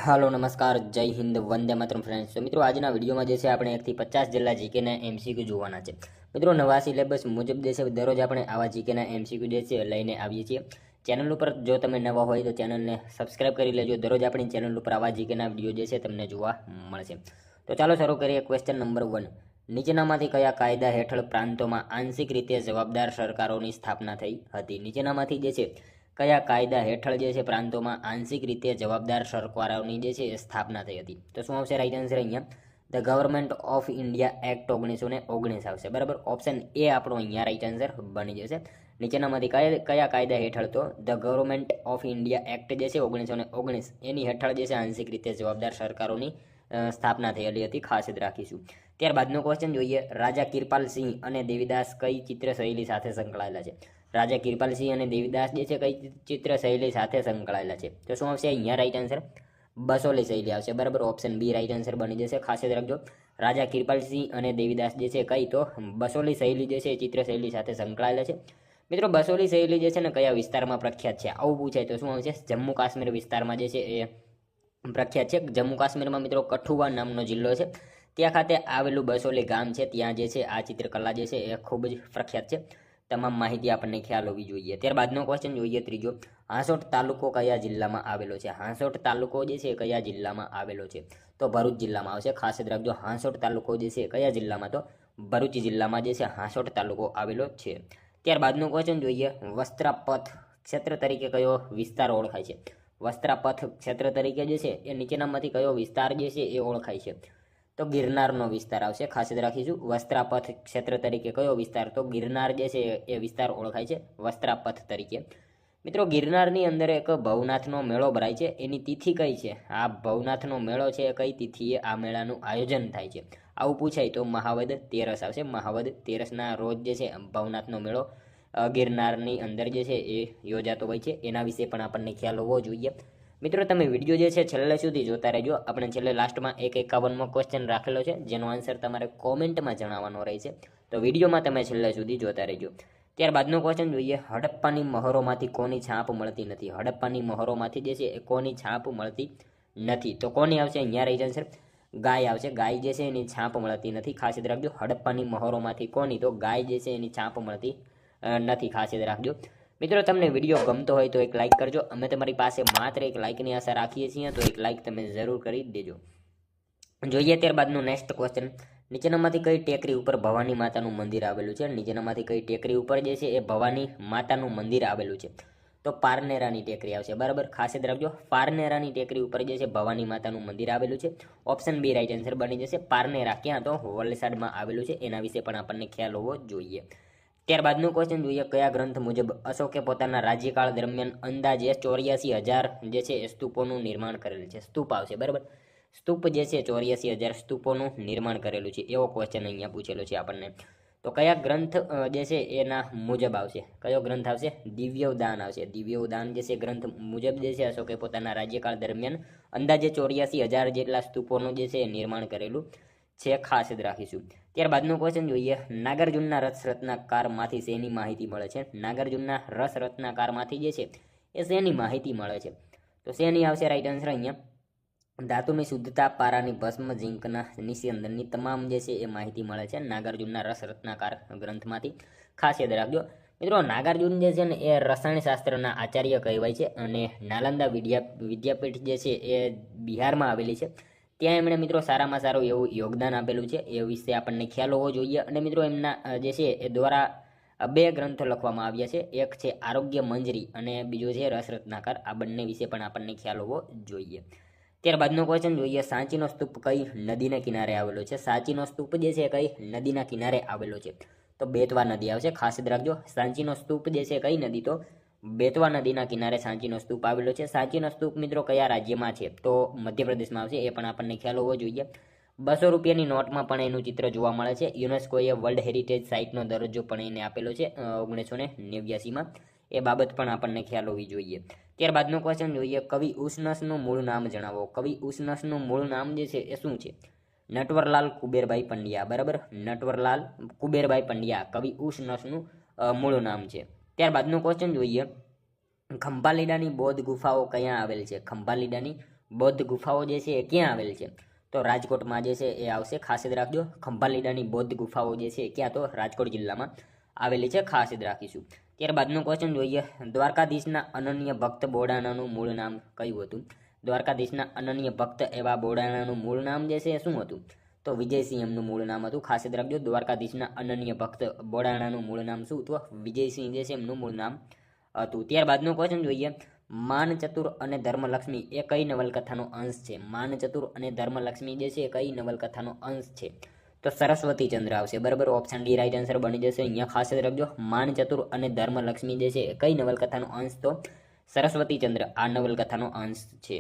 હાલો નમસ્કાર જય હિન્દ વંદે માતરમ ફ્રેન્ડ્સ. તો મિત્રો આજના વિડીયોમાં જે છે આપણે 1 થી 50 જેટલા જીકેના એમસીક્યુ જોવાના છે. મિત્રો નવા સિલેબસ મુજબ જે છે દરરોજ આપણે આવા જીકેના એમસીક્યુ જે છે લઈને આવીએ છીએ. ચેનલ ઉપર જો તમે નવા હોય તો ચેનલને સબસ્ક્રાઇબ કરી લેજો. દરરોજ આપણી ચેનલ ઉપર આવા જીકેના વિડીયો જે છે તમને જોવા મળશે. તો ચાલો શરૂ કરીએ. Question number 1. નીચેનામાંથી કયા કાયદા હેઠળ પ્રાંતોમાં આંશિક રીતે જવાબદાર સરકારોની સ્થાપના થઈ હતી? નીચેનામાંથી જે છે કયા કાયદા હેઠળ જે છે પ્રાંતોમાં આંશિક રીતે જવાબદાર સરકારોની જે છે સ્થાપના થઈ હતી? તો શું આવશે રાઈટ આન્સર અહીંયા? The government of India act 1919 આવશે. બરાબર, ઓપ્શન એ આપણો અહીંયા રાઈટ આન્સર બની જશે. નીચેનામાંથી કયા કાયદા હેઠળ? તો the government of India act જે છે 1919 એની હેઠળ જે છે આંશિક રીતે જવાબદાર સરકારોની સ્થાપના થયેલી હતી. ખાસ યાદ રાખીશું. ત્યારબાદનો ક્વેશ્ચન જોઈએ. રાજા કિરપાલ સિંહ અને દેવીદાસ કઈ ચિત્ર શૈલી સાથે સંકળાયેલા છે? રાજા કિરપાલ સિંહ અને દેવીદાસ જે છે કઈ ચિત્ર શૈલી સાથે સંકળાયેલા છે? તો શું આવશે અહીંયા રાઈટ આન્સર? બસોલી શૈલી આવશે. બરાબર, ઓપ્શન બી રાઈટ આન્સર બની જશે. ખાસ યાદ રાખજો. રાજા કિરપાલ સિંહ અને દેવીદાસ જે છે કઈ? તો બસોલી શૈલી જે છે ચિત્ર શૈલી સાથે સંકળાયેલા છે. મિત્રો બસોલી શૈલી જે છે ને કયા વિસ્તારમાં પ્રખ્યાત છે આવું પૂછાય તો શું આવશે? જમ્મુ કાશ્મીર વિસ્તારમાં જે છે એ પ્રખ્યાત છે. જમ્મુ કાશ્મીરમાં મિત્રો કઠુઆ નામનો જિલ્લો છે, ત્યાં ખાતે આવેલું બસોલી ગામ છે. ત્યાં જે છે આ ચિત્રકલા જે છે એ ખૂબ જ પ્રખ્યાત છે. તમામ માહિતી આપણને ખ્યાલ હોવી જોઈએ. ત્યારબાદનો ક્વેશ્ચન જોઈએ ત્રીજો. હાંસોટ તાલુકો કયા જિલ્લામાં આવેલો છે? હાંસોટ તાલુકો જે છે કયા જિલ્લામાં આવેલો છે? તો ભરૂચ જિલ્લામાં આવશે. ખાસ યાદ રાખજો. હાંસોટ તાલુકો જે છે કયા જિલ્લામાં? તો ભરૂચ જિલ્લામાં જે છે હાંસોટ તાલુકો આવેલો છે. ત્યારબાદનો ક્વેશ્ચન જોઈએ. વસ્ત્રાપથ ક્ષેત્ર તરીકે કયો વિસ્તાર ઓળખાય છે? વસ્ત્રાપથ ક્ષેત્ર તરીકે જે છે એ નીચેનામાંથી કયો વિસ્તાર જે છે એ ઓળખાય છે? તો ગિરનારનો વિસ્તાર આવશે. ખાસ યાદ રાખીશું. વસ્ત્રાપથ ક્ષેત્ર તરીકે કયો વિસ્તાર? તો ગિરનાર જે છે એ વિસ્તાર ઓળખાય છે વસ્ત્રાપથ તરીકે. મિત્રો ગિરનારની અંદર એક ભવનાથનો મેળો ભરાય છે, એની તિથિ કઈ છે? આ ભવનાથનો મેળો છે કઈ તિથિએ આ મેળાનું આયોજન થાય છે? આવું પૂછાય તો મહાવદ તેરસ આવશે. મહાવદ તેરસના રોજ જે છે ભવનાથનો મેળો ગિરનારની અંદર જે છે એ યોજાતો હોય છે. એના વિશે પણ આપણને ખ્યાલ હોવો જોઈએ. મિત્રો તમે વિડીયો જે છે છેલ્લે સુધી જોતા રહેજો. આપણે છેલ્લે લાસ્ટમાં 51મો ક્વેશ્ચન રાખેલો છે જેનો આન્સર તમારે કોમેન્ટમાં જણાવવાનો રહેશે. તો વિડીયોમાં તમે છેલ્લે સુધી જોતા રહેજો. ત્યારબાદનો ક્વેશ્ચન જોઈએ. હડપ્પાની મહોરોમાંથી કોની છાપ મળતી નથી? હડપ્પાની મહોરોમાંથી જે છે એ કોની છાપ મળતી નથી? તો કોની આવશે અહીંયા રાઈટ આન્સર? ગાય આવશે. ગાય જે છે એની છાપ મળતી નથી. ખાસ યાદ રાખજો. હડપ્પાની મહોરોમાંથી કોની? તો ગાય જે છે એની છાપ મળતી નથી. ખાસ યાદ રાખજો. મિત્રો તમને વિડીયો ગમતો હોય તો એક લાઇક કરજો. અમે તમારી પાસે માત્ર એક લાઇકની આશા રાખીએ છીએ, તો એક લાઇક તમે જરૂર કરી દેજો. જોઈએ ત્યારબાદનું નેક્સ્ટ ક્વેશ્ચન. નીચેનામાંથી કઈ ટેકરી ઉપર ભવાની માતાનું મંદિર આવેલું છે? નીચેનામાંથી કઈ ટેકરી ઉપર જે છે એ ભવાની માતાનું મંદિર આવેલું છે? તો પારનેરાની ટેકરી આવશે. બરાબર, ખાસ યાદ રાખજો. પારનેરાની ટેકરી ઉપર જે છે ભવાની માતાનું મંદિર આવેલું છે. ઓપ્શન બી રાઈટ આન્સર બની જશે. પારનેરા ક્યાં? તો વલસાડમાં આવેલું છે. એના વિશે પણ આપણને ખ્યાલ હોવો જોઈએ. ત્યારબાદનું ક્વેશ્ચન જોઈએ. કયા ગ્રંથ મુજબ અશોકે પોતાના રાજ્યકાળ દરમિયાન અંદાજે 84,000 જે છે સ્તૂપોનું નિર્માણ કરેલું છે? સ્તૂપ આવશે. બરાબર, સ્તૂપ જે છે 84,000 સ્તૂપોનું નિર્માણ કરેલું છે. એવો ક્વેશ્ચન અહીંયા પૂછેલો છે આપણને. તો કયા ગ્રંથ જે છે એના મુજબ આવશે? કયો ગ્રંથ આવશે? દિવ્યવદાન આવશે. દિવ્યવદાન જે છે ગ્રંથ મુજબ જે છે અશોકે પોતાના રાજ્યકાળ દરમિયાન અંદાજે 84,000 જેટલા સ્તૂપોનું જે છે નિર્માણ કરેલું છે. ખાસ યાદ રાખીશું. ત્યારબાદનો ક્વેશ્ચન જોઈએ. નાગાર્જુનના રસ રત્નાકરમાંથી શેની માહિતી મળે છે? નાગાર્જુનના રસ રત્નાકરમાંથી જે છે એ શેની માહિતી મળે છે? તો શેની આવશે રાઈટ આન્સર અહીંયા? ધાતુની શુદ્ધતા, પારાની ભસ્મ, ઝીંકના નિસ્યંદનની તમામ જે છે એ માહિતી મળે છે નાગાર્જુનના રસ રત્નાકર ગ્રંથમાંથી. ખાસ યાદ રાખજો. મિત્રો નાગાર્જુન જે છે ને એ રસાયણશાસ્ત્રના આચાર્ય કહેવાય છે અને નાલંદા વિદ્યાપીઠ જે છે એ બિહારમાં આવેલી છે. ત્યાં એમણે મિત્રો સારામાં સારું એવું યોગદાન આપેલું છે. એ વિશે આપણને ખ્યાલ હોવો જોઈએ. અને મિત્રો એમના જે છે એ દ્વારા 2 ગ્રંથો લખવામાં આવ્યા છે. એક છે આરોગ્ય મંજરી અને બીજો છે રસ રત્નાકર. આ બંને વિશે પણ આપણને ખ્યાલ હોવો જોઈએ. ત્યારબાદનો ક્વેશ્ચન જોઈએ. સાંચીનો સ્તૂપ કઈ નદીના કિનારે આવેલો છે? સાંચીનો સ્તૂપ જે છે કઈ નદીના કિનારે આવેલો છે? તો બેતવા નદી આવશે. ખાસ યાદ રાખજો. સાંચીનો સ્તૂપ જે છે કઈ નદી? તો બેતવા નદીના કિનારે સાંચીનો સ્તૂપ આવેલો છે. સાંચીનો સ્તૂપ મિત્રો કયા રાજ્યમાં છે? તો મધ્યપ્રદેશમાં આવશે. એ પણ આપણને ખ્યાલ હોવો જોઈએ. 200 રૂપિયાની નોટમાં પણ એનું ચિત્ર જોવા મળે છે. યુનેસ્કોએ વર્લ્ડ હેરિટેજ સાઇટનો દરજ્જો પણ એને આપેલો છે 1989માં. એ બાબત પણ આપણને ખ્યાલ હોવી જોઈએ. ત્યારબાદનો ક્વેશ્ચન જોઈએ. કવિ ઉષ્ણસનું મૂળ નામ જણાવો. કવિ ઉષ્ણસનું મૂળ નામ જે છે એ શું છે? નટવરલાલ કુબેરભાઈ પંડ્યા. બરાબર, નટવરલાલ કુબેરભાઈ પંડ્યા કવિ ઉષ્ણસનું મૂળ નામ છે. ત્યારબાદનો ક્વેશ્ચન જોઈએ. ખંભાલીડાની બૌદ્ધ ગુફાઓ ક્યાં આવેલ છે? ખંભાલીડાની બૌદ્ધ ગુફાઓ જે છે એ ક્યાં આવેલ છે? તો રાજકોટમાં જે છે એ આવશે, ખાસ યાદ રાખજો. ખંભાલીડાની બૌદ્ધ ગુફાઓ જે છે એ ક્યાં? તો રાજકોટ જિલ્લામાં આવેલી છે, ખાસ યાદ રાખીશું. ત્યારબાદનો ક્વેશ્ચન જોઈએ, દ્વારકાધીશના અનન્ય ભક્ત બોડાણાનું મૂળ નામ કયું હતું? દ્વારકાધીશના અનન્ય ભક્ત એવા બોડાણાનું મૂળ નામ જે છે એ શું હતું? તો વિજયસિંહ એમનું મૂળ નામ હતું. ખાસ યાદ રાખજો, દ્વારકાધીશના અનન્ય ભક્ત બોડાણાનું મૂળ નામ શું હતું? વિજયસિંહ જે છે એમનું મૂળ નામ હતું. ત્યારબાદનો ક્વેશ્ચન જોઈએ, માનચતુર અને ધર્મલક્ષ્મી એ કઈ નવલકથાનો અંશ છે? માનચતુર અને ધર્મલક્ષ્મી જે છે એ કઈ નવલકથાનો અંશ છે? તો સરસ્વતી ચંદ્ર આવશે, બરાબર. ઓપ્શન ડી રાઈટ આન્સર બની જશે. અહીંયા ખાસ યાદ રાખજો, માનચતુર અને ધર્મલક્ષ્મી જે છે એ કઈ નવલકથાનો અંશ? તો સરસ્વતી ચંદ્ર આ નવલકથાનો અંશ છે.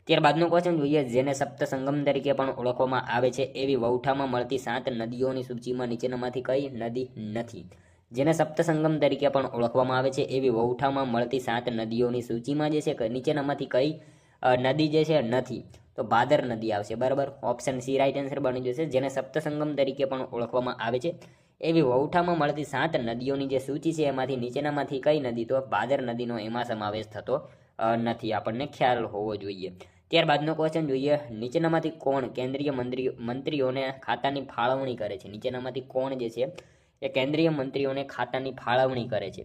ત્યારબાદનો ક્વેશ્ચન જોઈએ, જેને સપ્તસંગમ તરીકે પણ ઓળખવામાં આવે છે એવી વૌઠામાં મળતી 7 નદીઓની સૂચિમાં નીચેનામાંથી કઈ નદી નથી? જેને સપ્તસંગમ તરીકે પણ ઓળખવામાં આવે છે એવી વૌઠામાં મળતી 7 નદીઓની સૂચિમાં જે છે નીચેનામાંથી કઈ નદી જે છે નથી? તો ભાદર નદી આવશે, બરાબર. ઓપ્શન સી રાઈટ આન્સર બની જશે. જેને સપ્તસંગમ તરીકે પણ ઓળખવામાં આવે છે એવી વૌઠામાં મળતી 7 નદીઓની જે સૂચિ છે એમાંથી નીચેનામાંથી કઈ નદી? તો ભાદર નદીનો એમાં સમાવેશ થતો નથી, આપણને ખ્યાલ હોવો જોઈએ. ત્યારબાદનો ક્વેશ્ચન જોઈએ, નીચેનામાંથી કોણ કેન્દ્રીય મંત્રીઓને ખાતાની ફાળવણી કરે છે? નીચેનામાંથી કોણ જે છે એ કેન્દ્રીય મંત્રીઓને ખાતાની ફાળવણી કરે છે?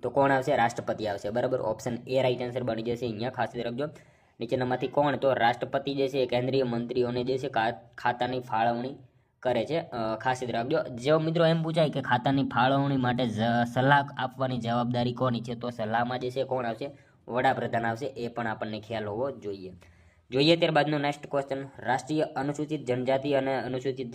તો કોણ આવશે? રાષ્ટ્રપતિ આવશે, બરાબર. ઓપ્શન એ રાઈટ આન્સર બની જશે. અહીંયા ખાસ યાદ રાખજો, નીચેનામાંથી કોણ? તો રાષ્ટ્રપતિ જે છે કેન્દ્રીય મંત્રીઓને જે છે ખાતાની ફાળવણી કરે છે. ખાસ યાદ રાખજો. જો મિત્રો એમ પૂછાય કે ખાતાની ફાળવણી માટે સલાહ આપવાની જવાબદારી કોની છે? તો સલાહમાં જે છે કોણ આવશે? વડાપ્રધાન આવશે. એ પણ આપણને ખ્યાલ હોવો જોઈએ. ત્યારબાદનો નેક્સ્ટ ક્વેશ્ચન, રાષ્ટ્રીય અનુસૂચિત જનજાતિ અને અનુસૂચિત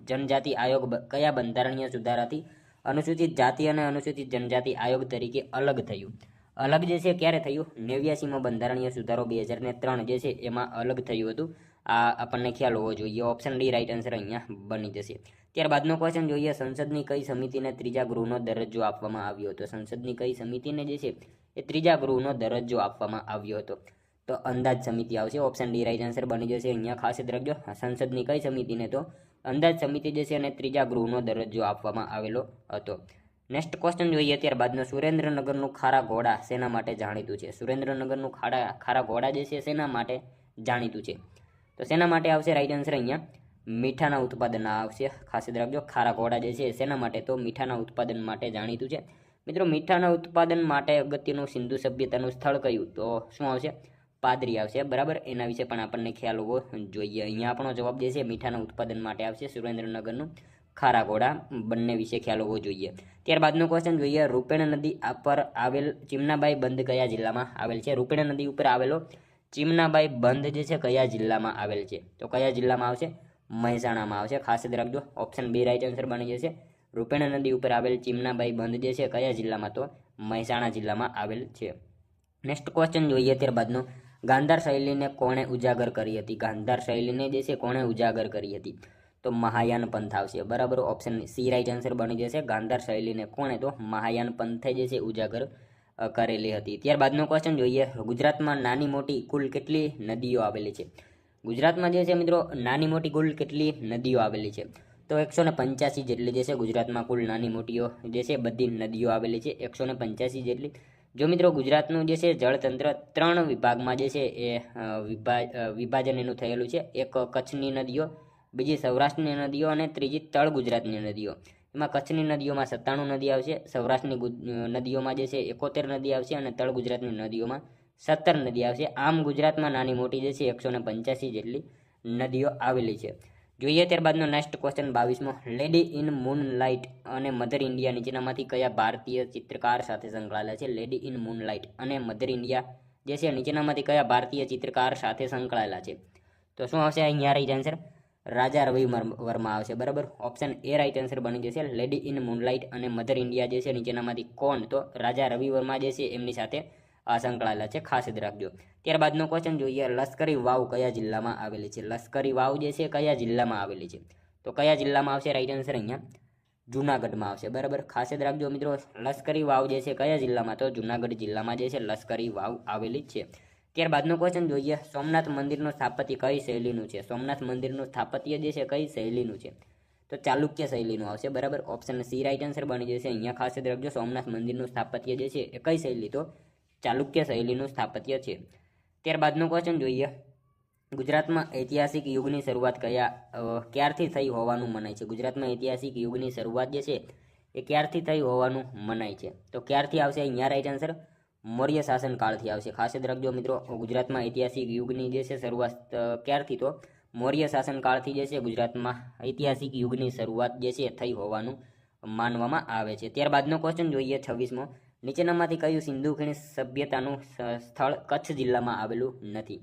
જનજાતિ આયોગ કયા બંધારણીય સુધારાથી અનુસૂચિત જાતિ અને અનુસૂચિત જનજાતિ આયોગ તરીકે અલગ થયું? અલગ જે છે ક્યારે થયું? 89માં બંધારણીય સુધારો 2003 જે છે એમાં અલગ થયું હતું. આ આપણને ખ્યાલ હોવો જોઈએ. ઓપ્શન ડી રાઈટ આન્સર અહીંયા બની જશે. ત્યારબાદનો ક્વેશ્ચન જોઈએ, સંસદની કઈ સમિતિને ત્રીજા ગૃહનો દરજ્જો આપવામાં આવ્યો હતો? સંસદની કઈ સમિતિને જે છે એ ત્રીજા ગૃહનો દરજ્જો આપવામાં આવ્યો હતો? તો અંદાજ સમિતિ આવશે. ઓપ્શન ડી રાઈટ આન્સર બની જશે. અહીંયા ખાસ યાદ રાખજો, સંસદની કઈ સમિતિને? તો અંદાજ સમિતિ જે છે અને ત્રીજા ગૃહનો દરજ્જો આપવામાં આવેલો હતો. નેક્સ્ટ ક્વેશ્ચન જોઈએ ત્યારબાદનો, સુરેન્દ્રનગરનું ખારા ઘોડા શેના માટે જાણીતું છે? સુરેન્દ્રનગરનું ખારા ઘોડા જે છે શેના માટે જાણીતું છે? તો શેના માટે આવશે રાઈટ આન્સર? અહીંયા મીઠાના ઉત્પાદન આવશે. ખાસ યાદ રાખજો, ખારા ઘોડા જે છે શેના માટે? તો મીઠાના ઉત્પાદન માટે જાણીતું છે. મિત્રો મીઠાના ઉત્પાદન માટે અગત્યનું સિંધુ સભ્યતાનું સ્થળ કયું? તો શું આવશે? પાદરી આવશે, બરાબર. એના વિશે પણ આપણને ખ્યાલ હોવો જોઈએ. અહીંયા આપણો જવાબ જે છે મીઠાના ઉત્પાદન માટે આવશે સુરેન્દ્રનગરનું ખારા ઘોડા. બંને વિશે ખ્યાલ હોવો જોઈએ. ત્યારબાદનો ક્વેશ્ચન જોઈએ, રૂપેણ નદી પર આવેલ ચીમનાબાઈ બંધ કયા જિલ્લામાં આવેલ છે? રૂપેણ નદી ઉપર આવેલો ચીમનાબાઈ બંધ જે છે કયા જિલ્લામાં આવેલ છે? તો કયા જિલ્લામાં આવશે? મહેસાણામાં આવશે. ખાસ યાદ રાખજો, ઓપ્શન બી રાઈટ આન્સર બની જશે. રૂપેણ નદી ઉપર આવેલ ચીમનાબાઈ બંધ જે છે કયા જિલ્લામાં? તો મહેસાણા જિલ્લામાં આવેલ છે. નેક્સ્ટ ક્વેશ્ચન જોઈએ ત્યારબાદનો, ગાંધાર શૈલીને કોણે ઉજાગર કરી હતી? ગાંધાર શૈલીને જે છે કોણે ઉજાગર કરી હતી? તો મહાયાન પંથ આવશે, બરાબર. ઓપ્શન સી રાઈટ આન્સર બની જશે. ગાંધાર શૈલીને કોણે? તો મહાયાન પંથે જે છે ઉજાગર કરેલી હતી. ત્યારબાદનો ક્વેશ્ચન જોઈએ, ગુજરાતમાં નાની મોટી કુલ કેટલી નદીઓ આવેલી છે? ગુજરાતમાં જે છે મિત્રો નાની મોટી કુલ કેટલી નદીઓ આવેલી છે? તો 185 જેટલી જે છે ગુજરાતમાં કુલ નાની મોટીઓ જે છે બધી નદીઓ આવેલી છે, 185 જેટલી. જો મિત્રો ગુજરાતનું જે છે જળતંત્ર 3 વિભાગમાં જે છે એ વિભાજન એનું થયેલું છે. એક કચ્છની નદીઓ, બીજી સૌરાષ્ટ્રની નદીઓ અને ત્રીજી તળ ગુજરાતની નદીઓ. એમાં કચ્છની નદીઓમાં 97 નદી આવશે, સૌરાષ્ટ્રની નદીઓમાં જે છે 71 નદી આવશે અને તળ ગુજરાતની નદીઓમાં 17 નદી આવશે. આમ ગુજરાતમાં નાની મોટી જે છે 185 જેટલી નદીઓ આવેલી છે. જોઈએ ત્યારબાદનો નેક્સ્ટ ક્વેશ્ચન 22મો, લેડી ઇન મૂનલાઇટ અને મધર ઇન્ડિયા નીચેનામાંથી કયા ભારતીય ચિત્રકાર સાથે સંકળાયેલા છે? લેડી ઇન મૂનલાઇટ અને મધર ઇન્ડિયા જે છે નીચેનામાંથી કયા ભારતીય ચિત્રકાર સાથે સંકળાયેલા છે? તો શું આવશે અહીંયા રાઈટ આન્સર? રાજા રવિ વર્મા આવશે, બરાબર. ઓપ્શન એ રાઈટ આન્સર બની જશે. લેડી ઇન મૂનલાઇટ અને મધર ઇન્ડિયા જે છે નીચેનામાંથી કોણ? તો રાજા રવિ વર્મા જે છે એમની સાથે સંકળાયેલા છે, ખાસ યાદ રાખજો. ત્યારબાદનો ક્વેશ્ચન જોઈએ, લશ્કરી વાવ કયા જિલ્લામાં આવેલી છે? લશ્કરી વાવ જે છે કયા જિલ્લામાં આવેલી છે? તો કયા જિલ્લામાં આવશે રાઈટ આન્સર? અહીંયા જુનાગઢમાં આવશે, બરાબર. ખાસ યાદ રાખજો મિત્રો, લશ્કરી વાવ જે છે કયા જિલ્લામાં? તો જુનાગઢ જિલ્લામાં જે છે લશ્કરી વાવ આવેલી છે. ત્યારબાદનો ક્વેશ્ચન જોઈએ, સોમનાથ મંદિરનું સ્થાપત્ય કઈ શૈલીનું છે? સોમનાથ મંદિરનું સ્થાપત્ય જે છે કઈ શૈલીનું છે? તો ચાલુક્ય શૈલીનું આવશે, બરાબર. ઓપ્શન સી રાઈટ આન્સર બની જશે. અહીંયા ખાસ યાદ રાખજો, સોમનાથ મંદિરનું સ્થાપત્ય જે છે એ કઈ શૈલી? તો ચાલુક્ય શૈલીનું સ્થાપત્ય છે. ત્યારબાદનો ક્વેશ્ચન જોઈએ, ગુજરાતમાં ઐતિહાસિક યુગની શરૂઆત ક્યારથી થઈ હોવાનું મનાય છે? ગુજરાતમાં ઐતિહાસિક યુગની શરૂઆત જે છે એ ક્યારથી થઈ હોવાનું મનાય છે? તો ક્યારથી આવશે અહીંયા રાઈટ આન્સર મૌર્ય શાસનકાળથી આવશે. ખાસ યાદ રાખજો મિત્રો, ગુજરાતમાં ઐતિહાસિક યુગની જે છે શરૂઆત ક્યારથી? તો મૌર્ય શાસનકાળથી જે છે ગુજરાતમાં ઐતિહાસિક યુગની શરૂઆત જે છે થઈ હોવાનું માનવામાં આવે છે. ત્યારબાદનો ક્વેશ્ચન જોઈએ 26મો, નીચેનામાંથી કયું સિંધુ ખીણ સભ્યતાનું સ્થળ કચ્છ જિલ્લામાં આવેલું નથી?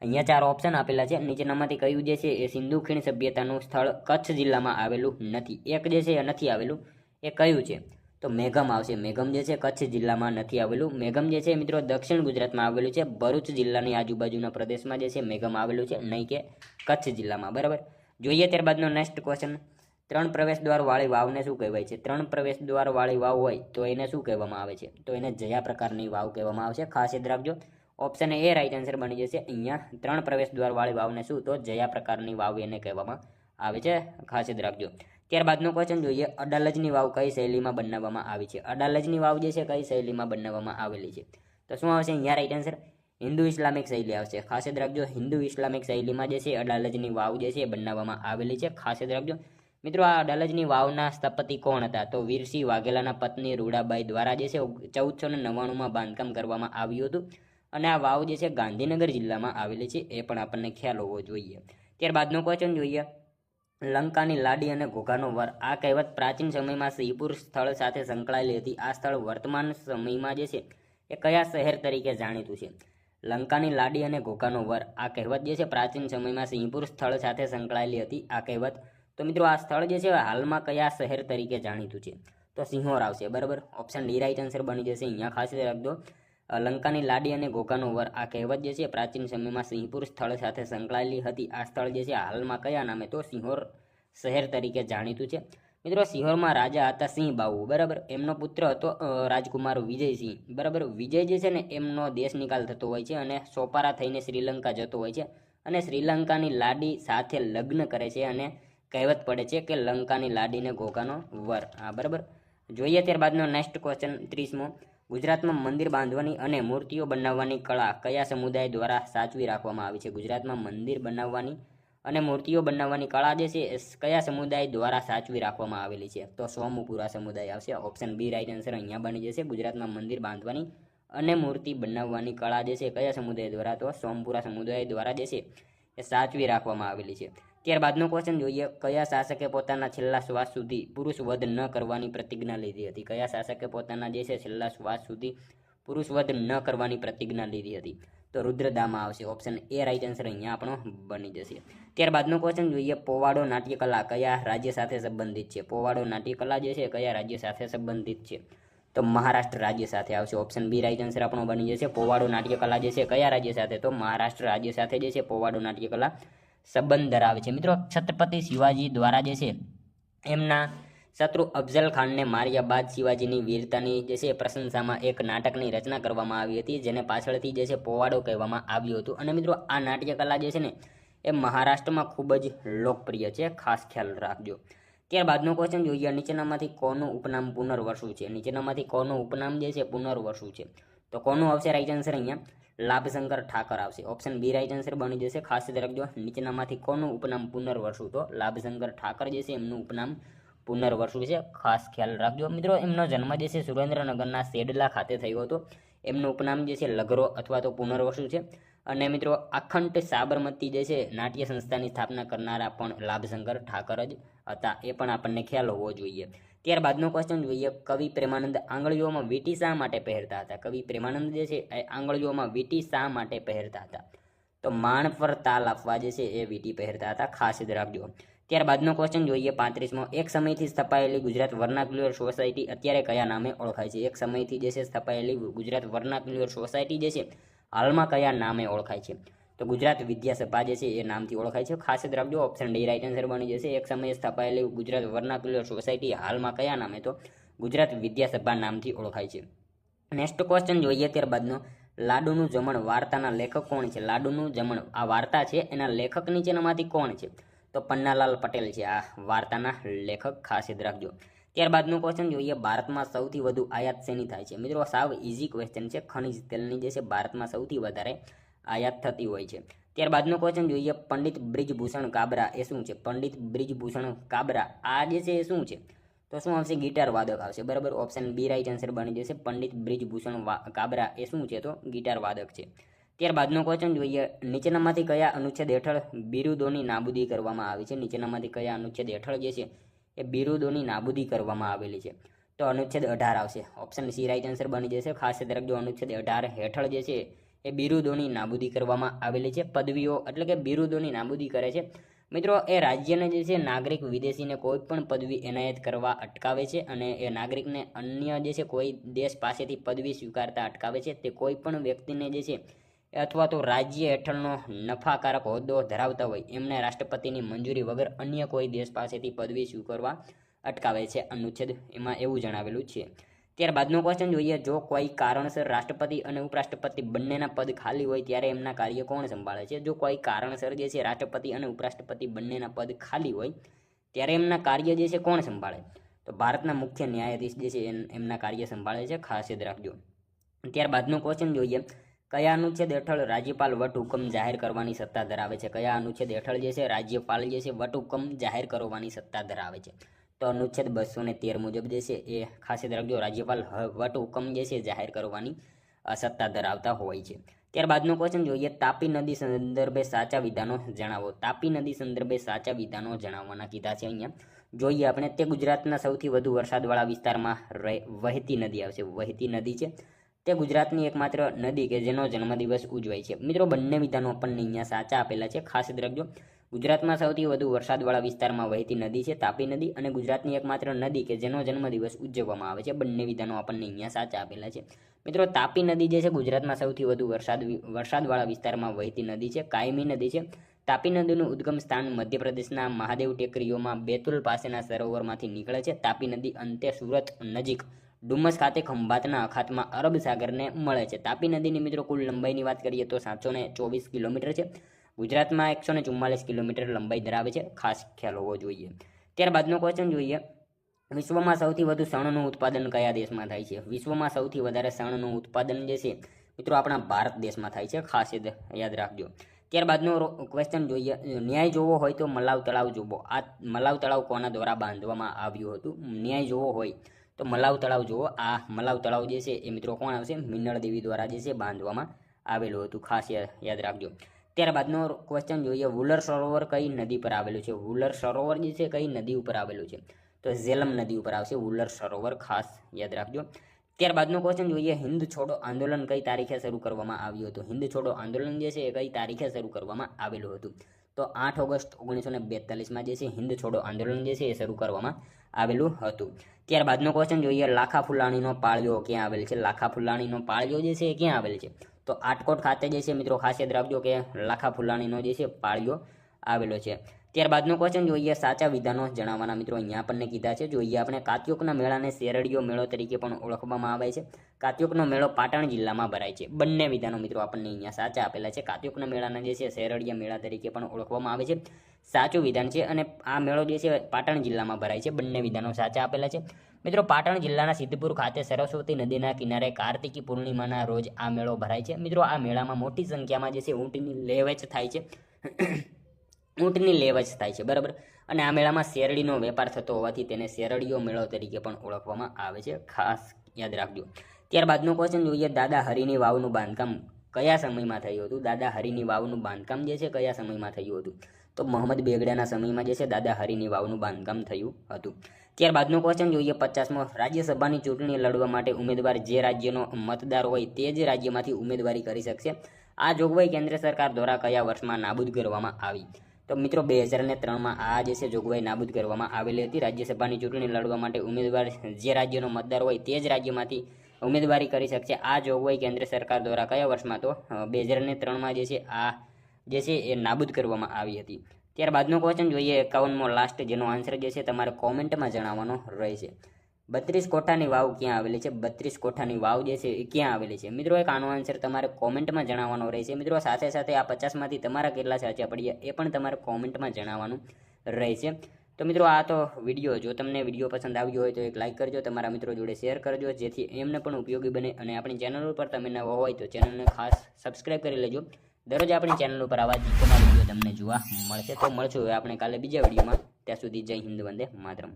અહીંયા 4 ઓપ્શન આપેલા છે. નીચેનામાંથી કયું જે છે એ સિંધુ ખીણ સભ્યતાનું સ્થળ કચ્છ જિલ્લામાં આવેલું નથી? એક જે છે એ નથી આવેલું, એ કયું છે? તો મેઘમ આવશે. મેઘમ જે છે કચ્છ જિલ્લામાં નથી આવેલું. મેઘમ જે છે મિત્રો દક્ષિણ ગુજરાતમાં આવેલું છે. ભરૂચ જિલ્લાની આજુબાજુના પ્રદેશમાં જે છે મેઘમ આવેલું છે, નહીં કે કચ્છ જિલ્લામાં. બરાબર. જોઈએ ત્યારબાદનો નેક્સ્ટ ક્વેશ્ચન, 3 પ્રવેશ દ્વાર વાળી વાવને શું કહેવાય છે? 3 પ્રવેશ દ્વાર વાળી વાવ હોય તો એને શું કહેવામાં આવે છે? તો એને જયા પ્રકારની વાવ કહેવામાં આવશે. ખાસ યાદ રાખજો, ઓપ્શન એ રાઈટ આન્સર બની જશે. અહીંયા 3 પ્રવેશ દ્વાર વાળી વાવને શું? તો જયા પ્રકારની વાવ એને કહેવામાં આવે છે. ખાસ યાદ રાખજો. ત્યારબાદનો ક્વેશ્ચન જોઈએ, અડાલજની વાવ કઈ શૈલીમાં બનાવવામાં આવી છે? અડાલજની વાવ જે છે કઈ શૈલીમાં બનાવવામાં આવેલી છે? તો શું આવશે અહીંયા રાઈટ આન્સર? હિન્દુ ઇસ્લામિક શૈલી આવશે. ખાસ યાદ રાખજો, હિન્દુ ઇસ્લામિક શૈલીમાં જે છે અડાલજની વાવ જે છે બનાવવામાં આવેલી છે. ખાસ યાદ રાખજો મિત્રો. આ અડાલજની વાવના સ્થપતિ કોણ હતા? તો વીરસિંહ વાઘેલાના પત્ની રૂડાબાઈ દ્વારા જે છે 1499માં બાંધકામ કરવામાં આવ્યું હતું. અને આ વાવ જે છે ગાંધીનગર જિલ્લામાં આવેલી છે, એ પણ આપણને ખ્યાલ હોવો જોઈએ. ત્યારબાદનો ક્વેશ્ચન જોઈએ, લંકાની લાડી અને ઘોઘાનો વર, આ કહેવત પ્રાચીન સમયમાં સિંહપુર સ્થળ સાથે સંકળાયેલી હતી. આ સ્થળ વર્તમાન સમયમાં જે છે એ કયા શહેર તરીકે જાણીતું છે? લંકાની લાડી અને ઘોઘાનો વર, આ કહેવત જે છે પ્રાચીન સમયમાં સિંહપુર સ્થળ સાથે સંકળાયેલી હતી. આ કહેવત, તો મિત્રો આ સ્થળ જે છે હાલમાં કયા શહેર તરીકે જાણીતું છે? તો સિંહોર આવશે. બરાબર. ઓપ્શન ડી રાઈટ આન્સર બની જશે. અહીંયા ખાસ રાખજો, લંકાની લાડી અને ઘોઘાનો વર, આ કહેવત જે છે પ્રાચીન સમયમાં સિંહપુર સ્થળ સાથે સંકળાયેલી હતી. આ સ્થળ જે છે હાલમાં કયા નામે? તો સિંહોર શહેર તરીકે જાણીતું છે. મિત્રો સિંહોરમાં રાજા હતા સિંહ બાહુ. બરાબર. એમનો પુત્ર હતો રાજકુમાર વિજયસિંહ. બરાબર. વિજય જે છે ને એમનો દેશ નિકાલ થતો હોય છે અને સોપારા થઈને શ્રીલંકા જતો હોય છે અને શ્રીલંકાની લાડી સાથે લગ્ન કરે છે અને કહેવત પડે છે કે લંકાની લાડીને ઘોઘાનો વર. હા, બરાબર. જોઈએ ત્યારબાદનો નેક્સ્ટ ક્વેશ્ચન 30મો, ગુજરાતમાં મંદિર બાંધવાની અને મૂર્તિઓ બનાવવાની કળા કયા સમુદાય દ્વારા સાચવી રાખવામાં આવી છે? ગુજરાતમાં મંદિર બનાવવાની અને મૂર્તિઓ બનાવવાની કળા જે છે કયા સમુદાય દ્વારા સાચવી રાખવામાં આવેલી છે? તો સોમપુરા સમુદાય આવશે. ઓપ્શન બી રાઈટ આન્સર અહીંયા બની જશે. ગુજરાતમાં મંદિર બાંધવાની અને મૂર્તિ બનાવવાની કળા જે છે કયા સમુદાય દ્વારા? તો સોમપુરા સમુદાય દ્વારા જે છે એ સાચવી રાખવામાં આવેલી છે. ત્યારબાદનો ક્વેશ્ચન જોઈએ, કયા શાસકે પોતાના છેલ્લા શ્વાસ સુધી પુરુષ વધ ન કરવાની પ્રતિજ્ઞા લીધી હતી? કયા શાસકે પોતાના જે છે છેલ્લા શ્વાસ સુધી પુરુષ વધ ન કરવાની પ્રતિજ્ઞા લીધી હતી? તો રુદ્રદામા આવશે. ઓપ્શન એ રાઈટ આન્સર અહીંયા આપણો બની જશે. ત્યારબાદનો ક્વેશ્ચન જોઈએ, પોવાડો નાટ્યકલા કયા રાજ્ય સાથે સંબંધિત છે? પોવાડો નાટ્યકલા જે છે કયા રાજ્ય સાથે સંબંધિત છે? તો મહારાષ્ટ્ર રાજ્ય સાથે આવશે. ઓપ્શન બી રાઈટ આન્સર આપણો બની જશે. પોવાડો નાટ્યકલા જે છે કયા રાજ્ય સાથે? તો મહારાષ્ટ્ર રાજ્ય સાથે જે છે પોવાડો નાટ્યકલા સંબંધ ધરાવે છે. મિત્રો છત્રપતિ શિવાજી દ્વારા જે છે એમના શત્રુ અફઝલ ખાનને માર્યા બાદ શિવાજીની વીરતાની જે છે પ્રશંસામાં એક નાટકની રચના કરવામાં આવી હતી, જેને પાછળથી જે છે પોવાડો કહેવામાં આવ્યું હતું. અને મિત્રો આ નાટ્યકલા જે છે ને એ મહારાષ્ટ્રમાં ખૂબ જ લોકપ્રિય છે. ખાસ ખ્યાલ રાખજો. ત્યારબાદનો ક્વેશ્ચન જોઈએ, નીચેનામાંથી કોનું ઉપનામ પુનર્વસુ છે? નીચેનામાંથી કોનું ઉપનામ જે છે પુનર્વસુ છે? તો કોનું આવશે રાઈટ આન્સર? અહીંયા લાભશંકર ઠાકર આવશે. ઓપ્શન બી રાઈટ આન્સર બની જશે. ખાસ યાદ રાખજો, નીચેનામાંથી કોનું ઉપનામ પુનર્વસુ? તો લાભશંકર ઠાકર જે છે એમનું ઉપનામ પુનર્વસુ છે. ખાસ ખ્યાલ રાખજો મિત્રો. એમનો જન્મ જે છે સુરેન્દ્રનગરના સેડલા ખાતે થયો હતો. એમનું ઉપનામ જે છે લગરો અથવા તો પુનર્વસુ છે. અને મિત્રો અખંડ સાબરમતી જે છે નાટ્ય સંસ્થાની સ્થાપના કરનારા પણ લાભશંકર ઠાકર જ હતા. એ પણ આપણને ખ્યાલ હોવો જોઈએ. ત્યારબાદનો ક્વેશ્ચન જોઈએ, કવિ પ્રેમાનંદ આંગળીઓમાં વીંટી શા માટે પહેરતા હતા? કવિ પ્રેમાનંદ જે છે એ આંગળીઓમાં વીંટી શા માટે પહેરતા હતા? તો માણ પર તાલ આપવા જે છે એ વીંટી પહેરતા હતા. ખાસ યાદ રાખજો. ત્યારબાદનો ક્વેશ્ચન જોઈએ 35મો, એક સમયથી સ્થપાયેલી ગુજરાત વર્નાક્યુલર સોસાયટી અત્યારે કયા નામે ઓળખાય છે? એક સમયથી જે છે સ્થપાયેલી ગુજરાત વર્નાક્યુલર સોસાયટી જે છે હાલમાં કયા નામે ઓળખાય છે? તો ગુજરાત વિદ્યાસભા જે છે એ નામથી ઓળખાય છે. ખાસ યાદ રાખજો, ઓપ્શન ડી રાઈટ આન્સર બની જશે. એક સમયે સ્થપાયેલી ગુજરાત વર્નાક્યુલર સોસાયટી હાલમાં કયા નામે? તો ગુજરાત વિદ્યાસભા નામથી ઓળખાય છે. નેક્સ્ટ ક્વેશ્ચન જોઈએ ત્યારબાદનો, લાડુનું જમણ વાર્તાના લેખક કોણ છે? લાડુનું જમણ આ વાર્તા છે એના લેખક નીચેનામાંથી કોણ છે? તો પન્નાલાલ પટેલ છે આ વાર્તાના લેખક. ખાસ યાદ રાખજો. ત્યારબાદનો ક્વેશ્ચન જોઈએ, ભારતમાં સૌથી વધુ આયાત શેની થાય છે? મિત્રો સાવ ઇઝી ક્વેશ્ચન છે. ખનિજ તેલની જે છે ભારતમાં સૌથી વધારે આયાત થતી હોય છે। ત્યારબાદનો ક્વેશ્ચન જોઈએ, પંડિત બ્રિજભૂષણ કાબરા એ શું છે? પંડિત બ્રિજભૂષણ કાબરા આ જે છે એ શું છે? તો શું આવશે? ગિટાર વાદક આવશે, બરાબર। ઓપ્શન બી રાઈટ આન્સર બની જશે। પંડિત બ્રિજભૂષણ કાબરા એ શું છે? તો ગિટાર વાદક છે। ત્યારબાદનો ક્વેશ્ચન જોઈએ, નીચેનામાંથી કયા અનુચ્છેદ હેઠળ બિરુદોની નાબૂદી કરવામાં આવી છે? નીચેનામાંથી કયા અનુચ્છેદ હેઠળ જે છે એ બિરુદોની નાબૂદી કરવામાં આવેલી છે? તો અનુચ્છેદ 18 આવશે। ઓપ્શન સી રાઈટ આન્સર બની જશે। ખાસ યાદ રાખજો, અનુચ્છેદ 18 હેઠળ જે છે એ બિરુદોની નાબૂદી કરવામાં આવેલી છે। પદવીઓ એટલે કે બિરુદોની નાબૂદી કરે છે મિત્રો એ રાજ્યને જે છે નાગરિક વિદેશીને કોઈ પણ પદવી એનાયત કરવા અટકાવે છે અને એ નાગરિકને અન્ય જે છે કોઈ દેશ પાસેથી પદવી સ્વીકારતા અટકાવે છે। તે કોઈ પણ વ્યક્તિને જે છે અથવા તો રાજ્ય હેઠળનો નફાકારક હોદ્દો ધરાવતા હોય એમને રાષ્ટ્રપતિની મંજૂરી વગર અન્ય કોઈ દેશ પાસેથી પદવી સ્વીકારવા અટકાવે છે। અનુચ્છેદ એમાં એવું જણાવેલું છે। ત્યારબાદનો ક્વેશ્ચન જોઈએ, જો કોઈ કારણસર રાષ્ટ્રપતિ અને ઉપરાષ્ટ્રપતિ બંનેના પદ ખાલી હોય ત્યારે એમના કાર્ય કોણ સંભાળે છે? જો કોઈ કારણસર જે છે રાષ્ટ્રપતિ અને ઉપરાષ્ટ્રપતિ બંનેના પદ ખાલી હોય ત્યારે એમના કાર્ય જે છે કોણ સંભાળે? તો ભારતના મુખ્ય ન્યાયાધીશ જે છે એમના કાર્ય સંભાળે છે, ખાસ યાદ રાખજો। ત્યારબાદનો ક્વેશ્ચન જોઈએ, કયા અનુચ્છેદ હેઠળ રાજ્યપાલ વટ હુકમ જાહેર કરવાની સત્તા ધરાવે છે? કયા અનુચ્છેદ હેઠળ જે છે રાજ્યપાલ જે છે વટ હુકમ જાહેર કરવાની સત્તા ધરાવે છે? તો અનુચ્છેદ 213 મુજબ જે છે એ ખાસ યાદ રાખજો, રાજ્યપાલ વટ હુકમ જે છે જાહેર કરવાની સત્તા ધરાવતા હોય છે। ત્યારબાદનો ક્વેશ્ચન જોઈએ, તાપી નદી સંદર્ભે સાચા વિધાનો જણાવો। તાપી નદી સંદર્ભે સાચા વિધાનો જણાવવાના કીધા છે અહીંયા। જોઈએ આપણે, તે ગુજરાતના સૌથી વધુ વરસાદવાળા વિસ્તારમાં વહેતી નદી આવશે, વહેતી નદી છે। તે ગુજરાતની એકમાત્ર નદી કે જેનો જન્મદિવસ ઉજવાય છે। મિત્રો બંને વિધાનો આપણને અહીંયા સાચા આપેલા છે, ખાસ યાદ રાખજો। ગુજરાતમાં સૌથી વધુ વરસાદવાળા વિસ્તારમાં વહેતી નદી છે તાપી નદી, અને ગુજરાતની એકમાત્ર નદી કે જેનો જન્મદિવસ ઉજવવામાં આવે છે। બંને વિધાનો આપણને અહીંયા સાચા આપેલા છે। મિત્રો તાપી નદી જે છે ગુજરાતમાં સૌથી વધુ વરસાદવાળા વિસ્તારમાં વહેતી નદી છે, કાયમી નદી છે। તાપી નદીનું ઉદ્ગમ સ્થાન મધ્યપ્રદેશના મહાદેવ ટેકરીઓમાં બેતુલ પાસેના સરોવરમાંથી નીકળે છે। તાપી નદી અંતે સુરત નજીક ડુમસ ખાતે ખંભાતના અખાતમાં અરબ સાગરને મળે છે। તાપી નદીની મિત્રો કુલ લંબાઈની વાત કરીએ તો 724 કિલોમીટર છે। ગુજરાતમાં 144 કિલોમીટર લંબાઈ ધરાવે છે, ખાસ ખ્યાલ હોવો જોઈએ। ત્યારબાદનો ક્વેશ્ચન જોઈએ, વિશ્વમાં સૌથી વધુ શણનું ઉત્પાદન કયા દેશમાં થાય છે? વિશ્વમાં સૌથી વધારે શણનું ઉત્પાદન જે છે મિત્રો આપણા ભારત દેશમાં થાય છે, ખાસ યાદ રાખજો। ત્યારબાદનો ક્વેશ્ચન જોઈએ, ન્યાય જોવો હોય તો મલાવ તળાવ જોવો। આ મલાવ તળાવ કોના દ્વારા બાંધવામાં આવ્યું હતું? ન્યાય જોવો હોય તો મલાવ તળાવ જોવો। આ મલાવ તળાવ જે છે એ મિત્રો કોણ આવશે? મિનળ દેવી દ્વારા જે છે બાંધવામાં આવેલું હતું, ખાસ યાદ રાખજો। ત્યારબાદનો ક્વેશ્ચન જોઈએ, વુલર સરોવર કઈ નદી પર આવેલું છે? વુલર સરોવર જે છે કઈ નદી ઉપર આવેલું છે? તો ઝેલમ નદી ઉપર આવશે વુલર સરોવર, ખાસ યાદ રાખજો। ત્યારબાદનો ક્વેશ્ચન જોઈએ, હિન્દ છોડો આંદોલન કઈ તારીખે શરૂ કરવામાં આવ્યું હતું? હિન્દ છોડો આંદોલન જે છે એ કઈ તારીખે શરૂ કરવામાં આવેલું હતું? તો 8 ઓગસ્ટ 1942માં જે છે હિન્દ છોડો આંદોલન જે છે એ શરૂ કરવામાં આવેલું હતું। ત્યારબાદનો ક્વેશ્ચન જોઈએ, લાખા ફુલાણીનો પાળિયો ક્યાં આવેલ છે? લાખા ફુલાણીનો પાળિયો જે છે એ ક્યાં આવેલ છે? તો આટકોટ ખાતે જે છે મિત્રો ખાસ યાદ રાખજો કે લાખા ફુલાણીનો જે છે પાળિયો આવેલો છે। ત્યારબાદનો ક્વેશ્ચન જોઈએ, સાચા વિધાનો જણાવવાના મિત્રો અહીંયા આપણને કીધા છે। જોઈએ આપણે, કાત્યોકના મેળાને શેરડીયો મેળો તરીકે પણ ઓળખવામાં આવે છે। કાત્યોકનો મેળો પાટણ જિલ્લામાં ભરાય છે। બંને વિધાનો મિત્રો આપણને અહીંયા સાચા આપેલા છે। કાત્યોકના મેળાને જે છે શેરડીયા મેળા તરીકે પણ ઓળખવામાં આવે છે, સાચું વિધાન છે। અને આ મેળો જે છે પાટણ જિલ્લામાં ભરાય છે। બંને વિધાનો સાચા આપેલા છે। મિત્રો પાટણ જિલ્લાના સિદ્ધપુર ખાતે સરસ્વતી નદીના કિનારે કાર્તિકી પૂર્ણિમાના રોજ આ મેળો ભરાય છે। મિત્રો આ મેળામાં મોટી સંખ્યામાં જે છે ઊંટની લેવેચ થાય છે, ઊંટની લેવેચ થાય છે, બરાબર। અને આ મેળામાં શેરડીનો વેપાર થતો હોવાથી તેને શેરડીયો મેળો તરીકે પણ ઓળખવામાં આવે છે, ખાસ યાદ રાખજો। ત્યારબાદનો ક્વેશ્ચન જોઈએ, દાદા હરિની વાવનું બાંધકામ કયા સમયમાં થયું હતું? દાદા હરિની વાવનું બાંધકામ જે છે કયા સમયમાં થયું હતું? તો મોહમ્મદ બેગડાના સમયમાં જે છે દાદા હરિની વાવનું બાંધકામ થયું હતું। ત્યારબાદનો ક્વેશ્ચન જોઈએ, 50મો, રાજ્યસભાની ચૂંટણી લડવા માટે ઉમેદવાર જે રાજ્યનો મતદાર હોય તે જ રાજ્યમાંથી ઉમેદવારી કરી શકશે। આ જોગવાઈ કેન્દ્ર સરકાર દ્વારા કયા વર્ષમાં નાબૂદ કરવામાં આવી? તો મિત્રો 2003માં આ જે છે જોગવાઈ નાબૂદ કરવામાં આવેલી હતી। રાજ્યસભાની ચૂંટણી લડવા માટે ઉમેદવાર જે રાજ્યનો મતદાર હોય તે જ રાજ્યમાંથી ઉમેદવારી કરી શકશે। આ જોગવાઈ કેન્દ્ર સરકાર દ્વારા કયા વર્ષમાં? તો 2003માં જે છે આ જે છે એ નાબૂદ કરવામાં આવી હતી। ત્યારબાદનો ક્વેશ્ચન જોઈએ, 51મો લાસ્ટ, જેનો આન્સર જે છે તમારે કોમેન્ટમાં જણાવવાનો રહેશે। 32 કોઠાની વાવ ક્યાં આવેલી છે? 32 કોઠાની વાવ જે છે એ ક્યાં આવેલી છે? મિત્રો એક આનો આન્સર તમારે કોમેન્ટમાં જણાવવાનો રહેશે। મિત્રો સાથે સાથે આ 50માંથી તમારા કેટલા સાચા પડ્યા એ પણ તમારે કોમેન્ટમાં જણાવવાનું રહેશે। તો મિત્રો આ તો વિડીયો, જો તમને વિડીયો પસંદ આવ્યો હોય તો એક લાઇક કરજો, તમારા મિત્રો જોડે શેર કરજો, જેથી એમને પણ ઉપયોગી બને। અને આપણી ચેનલ ઉપર તમે નવા હોય તો ચેનલને ખાસ સબસ્ક્રાઈબ કરી લેજો। દરરોજ આપણી ચેનલ ઉપર આવા જીકોના વિડીયો તમને જોવા મળશે. તો મળશું હવે આપણે કાલે બીજા વિડીયોમાં. ત્યાં સુધી જય હિન્દ, વંદે માતરમ.